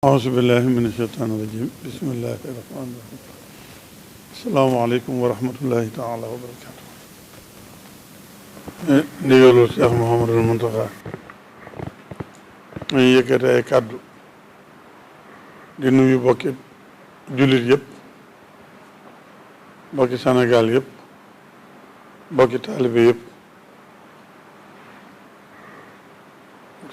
أعوذ بالله من الشيطان الرجيم بسم الله الرحمن الرحيم السلام عليكم ورحمة الله تعالى وبركاته ndigalu Cheikh Mouhamadul Mountakha ñu yëkkati ay kàddu di nuyu bokki jullit yëpp bokki Sénégal yëpp bokki taalibe yëpp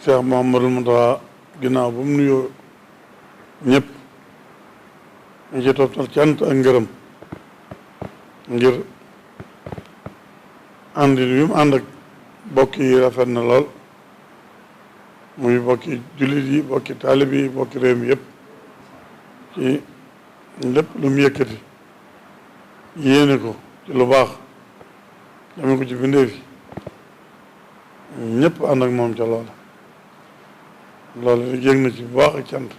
Cheikh Mouhamadul Mountakha ginnaaw bu mu nuyoo ñëpp ñu ci toftal cant ak ngërëm ngir àndin wi mu ànd ak bokk yi rafet na lool muy bokki jullit yi bokki taalib yi bokki réew mi yëpp ci lépp lu mu yëkkati yéene ko ci lu baax jame ko ci bindee fi ñëpp ànd ak moom ca loola loolu di yëg na ci bu baax ak cant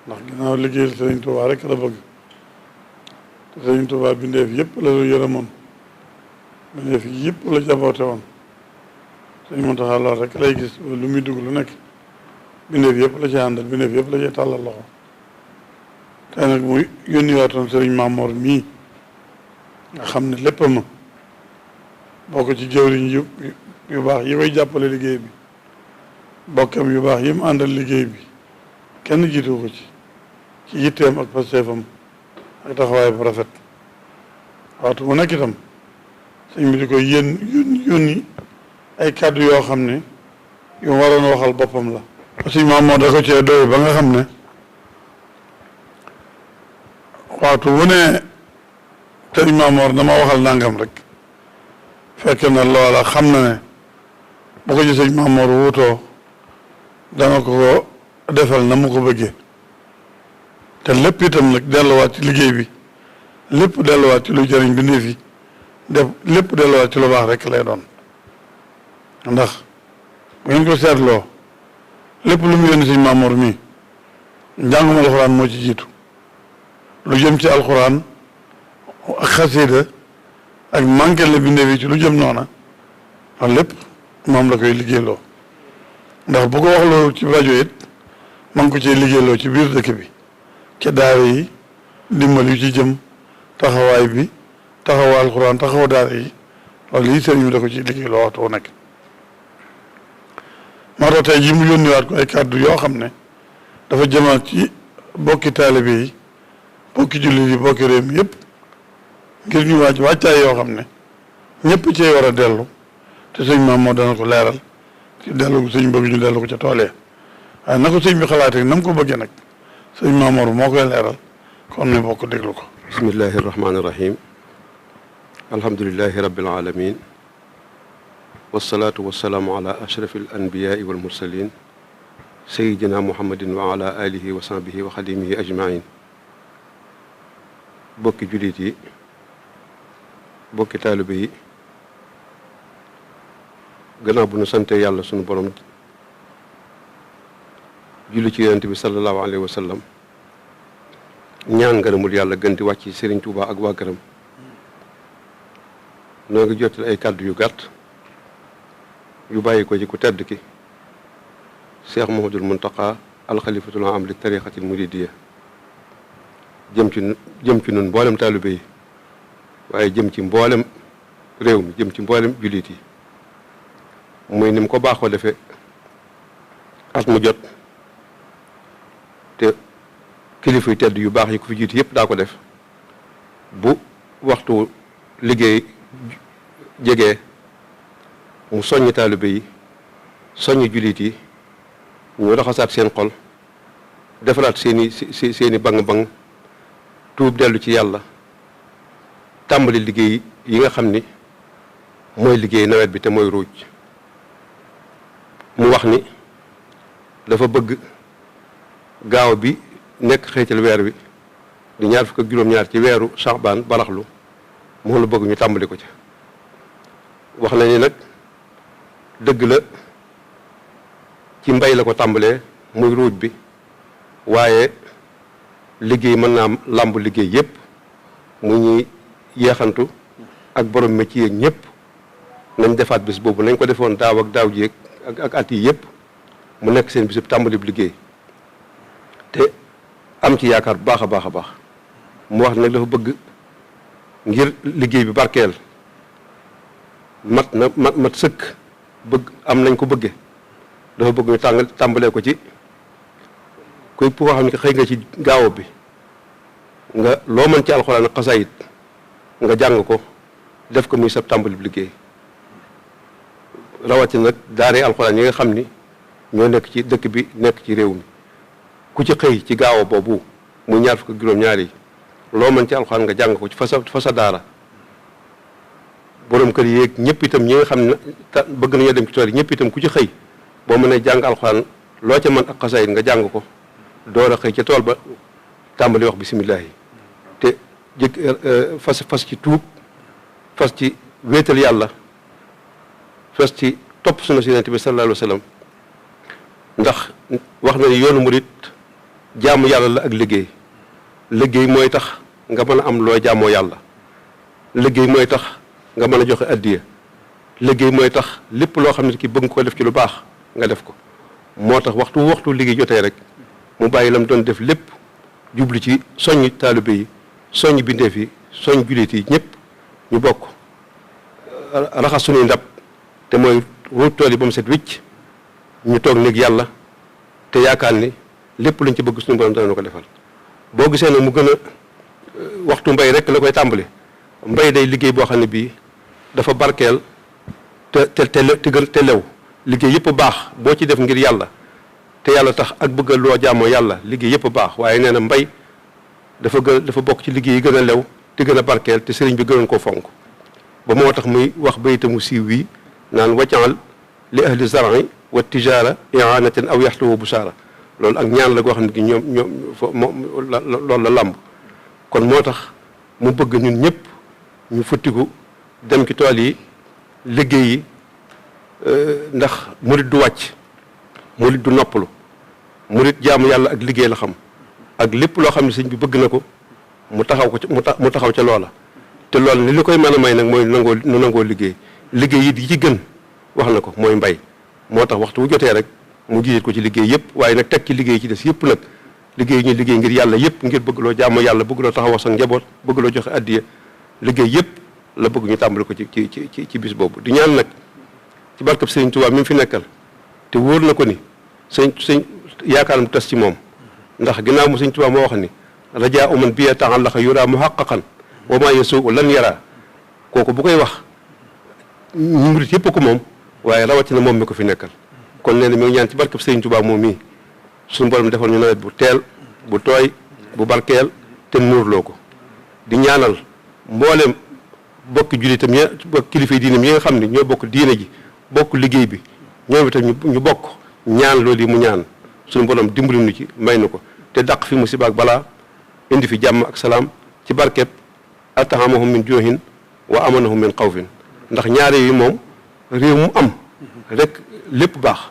ndax ginnaaw liggéeyal Sëriñ Tuubaa rek la bëgg te Sëriñ Tuubaa bindeef yëpp la yërëmoon bindeef yëpp la jaboote woon Sëriñ Muntaxaa lool rek lay gis lu muy dugg lu nekk bindeef yëpp la ci àndal bindeef yëpp la ci tàllal loxo tey nag muy yónniwaatoon Sëriñ Maamoor mii nga xam ne lépp ma bokk ci jëwriñ yu baax yi koy jàppale liggéey bi bokkam yu baax yi mu àndal liggéey bi kenn jiitu ko ci yitteem ak pasteefam ak taxawaay bu rafet waxtu mu nekk itam sëñ bi di ko yónni ay kàddu yoo xam ne yu mu waroon waxal boppam la sëñ Maamoor da ko cee doy ba nga xam ne waxtu wu ne sëñ Maamoor dama waxal nangam rek fekk na loola xam na ne bu ko ci sëñ Maamoor wuutoo dana ko defal na mu ko bëggee te lépp itam nag delluwaat ci liggéey bi lépp delluwaat ci lu jëriñ bi néef yi def lépp delluwaat ci lu baax rek lay doon ndax bu ngeen ko seetloo lépp lu mu yónni sëñ Maamoor mii njàngum alxuraan moo ci jiitu lu jëm ci alxuraan ak xasiida ak manqué la bi néef yi ci lu jëm noona loolu lépp moom la koy liggéeyloo ndax bu ko wax loolu ci rajo it ma ngi ko cee liggéeyloo ci biir dëkk bi ca daara yi dimbal yu ci jëm taxawaay bi taxawa alxuraan taxawa daara yi loolu lii sëriñ bi da ko ci liggéeyloo waxtu wu nekk moo tax tey ji mu yónniwaat ko ay kàddu yoo xam ne dafa jëmaat ci bokki taalibe yi bokki jullit yi bokki réew mi yëpp ngir ñu wàccaay yoo xam ne ñëpp cee war a dellu te sëñ maam moo dana ko leeral ci dellu ko sëñ bëgg ñu dellu ko ca toolee waaye na ko sëñ bi xalaatee na mu ko bëggee nag sëñ Maamoor moo koy leeral kon ne bokk déglu ko bismillahi irrahmani irrahim alhamdulilahi rabbil alamin wasalaatu wasalaamu ala ashrafi al anbiyai wal mursalin sayidina muhammadin wa ala alihi wa sahbihi wa xadimihi ajmain bokki jullit yi bokki taalibe yi gannaaw bu nu sante yàlla sunu borom julli ci yonent bi sallallahu alayhi wa sallam ñaan ngërëmul yàlla gën di wàcc ci Serigne Touba ak waa këram noo ngi jottali ay kàddu yu gàtt yu bàyyi ko ci ku tedd ki Cheikh Mouhamadoul Mountakha alxalifatul am li tariqatil muridiyya jëm ci nun mboolem taalibe yi waaye jëm ci mboolem réew mi jëm ci mboolem jullit yi muy ni mu ko baaxoo defee at mu jot te kilifa yu tedd yu baax yi ko fi jiitu yëpp daa ko def bu waxtu liggéey jegee mu soññi taalibe yi soññi jullit yi ñu raxasaat seen xol defaraat seeni bang-bang tuub dellu ci yàlla tàmbali liggéey yi nga xam ni mooy liggéey nawet bi te mooy ruuj mu wax ni dafa bëgg gaaw bi nekk xëytal weer wi di ñaar fukk ak juróom-ñaar ci weeru Saxbaan baraxlu moo la bëgg ñu tàmbali ko ca wax na ni nag dëgg la ci mbay la ko tàmbalee muy ruuj bi waaye liggéey mën naa làmb liggéey yépp mu ñuy yeexantu ak borom métier ñëpp nañ defaat bis boobu nañ ko defoon daaw ak daaw jéeg ak at yi yëpp mu nekk seen bisub tàmbali bu liggéey te am ci yaakaar bu baax a baax a baax mu wax nag dafa bëgg ngir liggéey bi barkeel mat sëkk bëgg am nañ ko bëgge dafa bëgg ñu tàmbalee ko ci kuy koo xam ne xëy nga ci gaaw bi nga loo mën ci alxuraan ak xasaayit nga jàng ko def ko muy sab tàmbali bi liggéey rawati nag daaree alxuraan yi nga xam ni ñoo nekk ci dëkk bi nekk ci réew mi ku ci xëy ci gaaw boobu mu ñaar fukk ak juróom-ñaar yi loo mën ci alxuraan nga jàng ko ci fa sa daara borom kër yéeg ñëpp itam ñi nga xam ne bëgg nañoo dem ci tool yi ñëpp itam ku ci xëy boo mënee jàng alxuraan loo ca mën ak xasaayit nga jàng ko door a xëy ca tool ba tàmbali wax bisimilah yi te fas ci tuub fas ci wéetal yàlla fas ci topp sunna si Yonent bi sallallahu alayhi wa sallam ndax wax na ni yoonu murit jaamu yàlla la ak liggéey mooy tax nga mën a am loo jaamoo yàlla liggéey mooy tax nga mën a joxe addiya liggéey mooy tax lépp loo xam ne ki bëgg ko def ci lu baax nga def ko moo tax waxtu liggéey jotee rek mu bàyyi lam doon def lépp jublu ci soññ taalibe yi soññ bindeef yi soññ jullit yi ñëpp ñu bokk raxas suñuy ndab te mooy ruuj tool yi ba mu set wicc ñu toog néeg yàlla te yaakaar ni lépp luñ ci bëgg suñu borom dana ko defal boo gisee nag mu gën a waxtu mbay rek la koy tàmbali mbay day liggéey boo xam ne bii dafa barkeel te lew liggéey yëpp baax boo ci def ngir yàlla te yàlla tax ak bëgg loo jaamoo yàlla liggéey yëpp baax waaye nee na mbay dafa bokk ci liggéey yi gën a lew te gën a barkeel te sëriñ bi gënoon koo fonk ba moo tax muy wax baytamu siiw wi naan wajal li ahli zar'i wa tijaara i'anatan aw yaxluwu busaara loolu ak ñaan la goo xam ne gi loolu la làmb kon moo tax mu bëgg ñun ñëpp ñu futtiku dem ci tool yi liggéey yi ndax murit du wàcc murit du noppalu murit jaamu yàlla ak liggéey la xam ak lépp loo xam ne sëñ bi bëgg na ko mu taxaw ca loola te loolu li koy mën a may nag mooy nangoo liggéey yi ci gën wax na ko mooy mbay moo tax waxtu bu jotee rek mu jiite ko ci liggéey yëpp waaye nag teg ci liggéey ci des yëpp nag liggéey ñuy liggéey ngir yàlla yëpp ngir bëgg loo jaamu yàlla bëgg loo taxawoo sa njaboot bëgg loo joxe addiya liggéey yëpp la bëgg ñu tàmbali ko ci bis boobu di ñaan nag ci barkab sëriñ Tuubaa mi mu fi nekkal te wóor na ko ni sëñ yaakaar mu tas ci moom ndax ginnaaw mu sëriñ Tuubaa moo wax ni rajaa uman bi ta'allaqa yura muhaqqaqan wa ma yasuu lan yara kooku bu koy wax ñu murit yëpp ko moom waaye rawatina moom mi ko fi nekkal kon nee na mi ngi ñaan ci barkab sëriñ Tuubaa moom mii suñu borom defal ñu nawet bu teel bu tooy bu barkeel te muurloo ko di ñaanal mboolem bokki jullitam bokk kilifa yi diine yi nga xam ne ñoo bokk diine ji bokk liggéey bi ñoom itam ñu bokk ñaan loolu yi mu ñaan suñu borom dimbali nu ci may nu ko te dàq fi musiba ak balaa indi fi jàmm ak salaam ci barkeb atahamahum min juuhin wa amanahum min xawfin ndax ñaari yi moom réew mu am rek lépp baax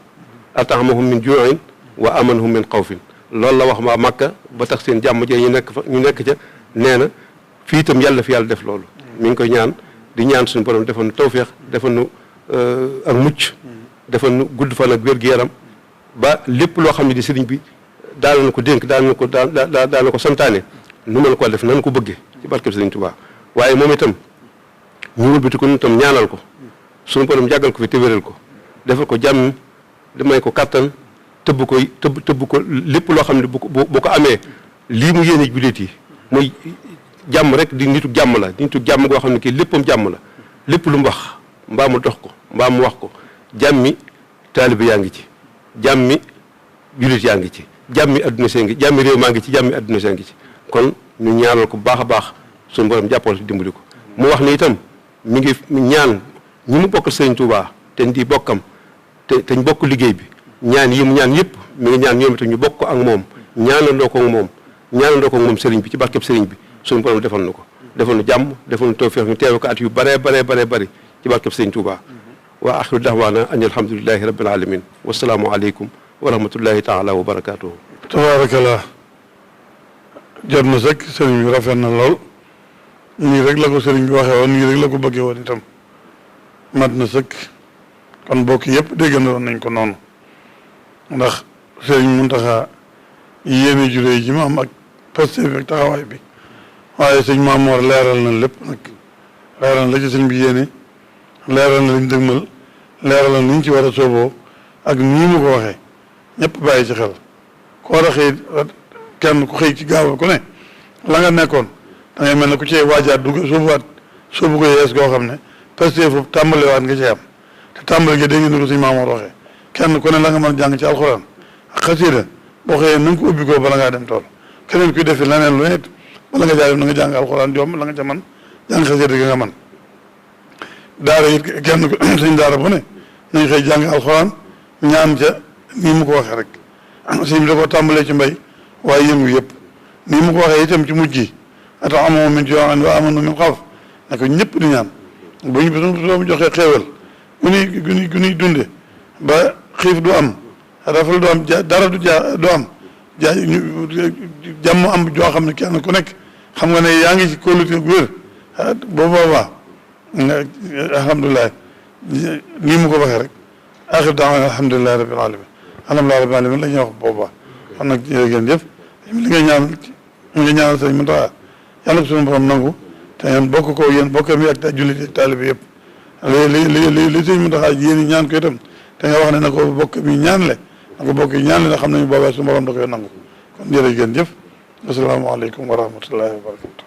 atahamahum min juuhin wa amanahum min xawfin loolu la wax ma Makka ba tax seen jàmm jee ñu nekk ca nee na fii itam yàlla fi yàlla def loolu mi ngi koy ñaan di ñaan suñu borom defal nu tawféex defal nu ak mucc defal nu gudd fan ak wér-gu-yaram ba lépp loo xam ne di sëriñ bi daal na ko dénk daal na ko santaane nu mën koo def nan ko bëggee ci barkeb sëriñ Tuubaa waaye moom itam ñu wëlbati ko nu itam ñaanal ko suñu borom jàggal ko fi te wéral ko defal ko jàmm di may ko kàttan tëbb ko lépp loo xam ne bu ko amee lii mu yéene jullit yi muy jàmm rek di nitu jàmm la nitu jàmm goo xam ne kii léppam jàmm la lépp lu mu wax mbaa mu dox ko mbaa mu wax ko jàmmi taalibe yaa ngi ci jàmmi jullit yaa ngi ci jàmmi adduna see ngi jàmmi réew maa ngi ci jàmmi adduna see ngi ci kon ñu ñaanal ko bu baax a baax suñu borom jàppal dimbali ko mu wax ni itam mi ngi ñaan ñi mu bokkal Sëriñ Tuubaa te di bokkam te ñu bokk liggéey bi ñaan yi mu ñaan yëpp mi ngi ñaan ñoom itam ñu bokk ko ak moom ñaanandoo ko ak moom sëriñ bi ci barkeb sëriñ bi suñu borom defal na ko defal nu jàmm defal nu tawfeex ñu teewe ko at yu bare ci barkeb sëriñ Tuubaa wa axiru da'waana an alhamdulillahi rabbil alamin wasalaamu aleykum wa rahmatullahi taala wa barakatuhu tabaarakallah jot na sëkk sëriñ bi rafet na lool nii rek la ko sëriñ bi waxee woon nii rek la ko bëggee woon itam mat na sëkk kon bokk yëpp déggandoo nañ ko noonu ndax sëriñ Muntaxa yéene juré ji ma am ak posté bi ak taxawaay bi waaye sëñ Maamoor leeral na lépp nag leeral na la ci sëñ bi yéene leeral na liñ dëgmal leeral na niñ ci war a sooboo ak nii mu ko waxee ñëpp bàyyi ci xel ku war a xëy kenn ku xëy ci gaaw ku ne la nga nekkoon da ngay mel ne ku cee waajaat dugg soobu ko yees goo xam ne posté foofu tàmbalewaat nga cee am te tàmbale gi dégg ngeen ko sëñ Maamoor waxee kenn ku ne la nga mën a jàng ci alxuraan ak xasiida boo xëyee na nga ko ubbi ko bala ngaa dem tool keneen kuy defi leneen lu ne bala nga jaay na nga jàng alxuraan jom la nga ca man jàng xasiida gi nga man daara it kenn ko sëñ daara bu ne nañ xëy jàng alxuraan ñaan ca nii mu ko waxee rek sëñ bi da ko tàmbalee ci mbay waaye yëngu yëpp nii mu ko waxee itam ci mujj gi ata amoo min juu'in wa aamanu min xawf ne ko ñëpp di ñaan bu ñu soo mu joxee xéewal gu nuy dunde ba xiif du am rafal du am dara du am jàmm am joo xam ne kenn ku nekk xam nga ne yaa ngi ci kóolute gu wér boo boobaa alhamdulilah nii mu ko waxee rek axir daawana alhamdulilahi rabbil alamin alhamdulilahi rabbil alamin la ñuy wax boobaa xam nag jërë ngeen jëf li nga ñaanal sëñ Muntaxa yàlla ko suñu borom nangu te ngeen bokk ko yéen bokkam yi ak jullit yi taalibe yëpp li sëñ Muntaxa yéen ñaan ko itam te nga wax ne na ko bokk bi ñaanle na ko bokk yi ñaanle na xam nañu boobaa suñu borom da koy nangu kon jërë ngeen jëf asalaamaaleykum wa rahmatullahi wa barakatu